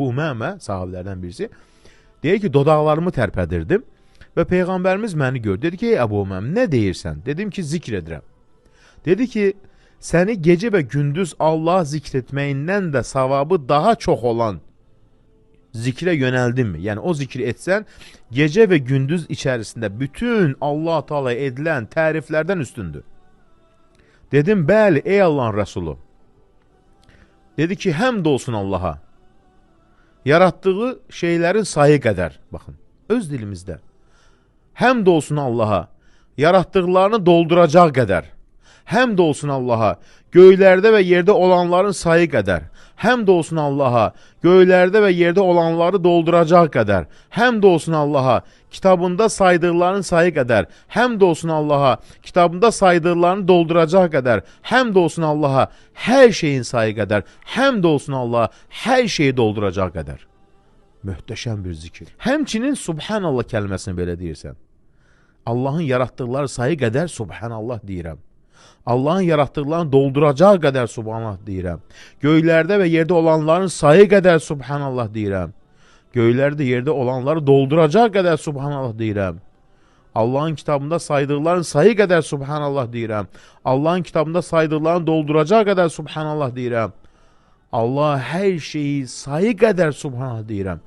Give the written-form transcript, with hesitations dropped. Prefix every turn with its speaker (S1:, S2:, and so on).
S1: Bu Umamə sahabelərdən birisi deyir ki, dodaqlarımı tərpədirdim və Peyğəmbərimiz məni gördü. Dedi ki, ey Əbu Umam, nə deyirsən? Dedim ki, zikr edirəm. Dedi ki, səni gecə və gündüz Allah zikr etməyindən də savabı daha çox olan zikrə yönəldinmi? Yəni o zikri etsən, gecə və gündüz içərisində bütün Allah Teala edilən təriflərdən üstündür. Dedim, bəli, ey Allahın Rəsulu. Dedi ki, həmd olsun Allaha. Yaratdığı şeylərin sayı qədər, baxın, öz dilimizdə. Həmd olsun Allaha, yaratdıqlarını dolduracaq qədər. Həmd olsun Allaha, göylərdə və yerdə olanların sayı qədər. Həmd olsun Allaha, göylərdə və yerdə olanları dolduracaq qədər. Həmd olsun Allaha, kitabında saydıqlarının sayı qədər. Həmd olsun Allaha, kitabında saydıqlarını dolduracaq qədər. Həmd olsun Allaha, hər şeyin sayı qədər. Həmd olsun Allaha, hər şeyi dolduracaq qədər. Möhtəşəm bir zikir. Həmçinin Subhanallah kəlməsini belə deyirsən. Allahın yaratdıqları sayı qədər Subhanallah deyirəm. Allahın yaratdıqlarını dolduracaq qədər Subhanallah deyirəm. Göylərdə və yerdə olanların sayı qədər Subhanallah deyirəm. Göylərdə yerdə olanları dolduracaq qədər Subhanallah deyirəm. Allahın kitabında saydıqların sayı qədər Subhanallah deyirəm. Allahın kitabında saydıqlarını dolduracaq qədər Subhanallah deyirəm. Allah hər şeyi sayı qədər Subhanallah deyirəm.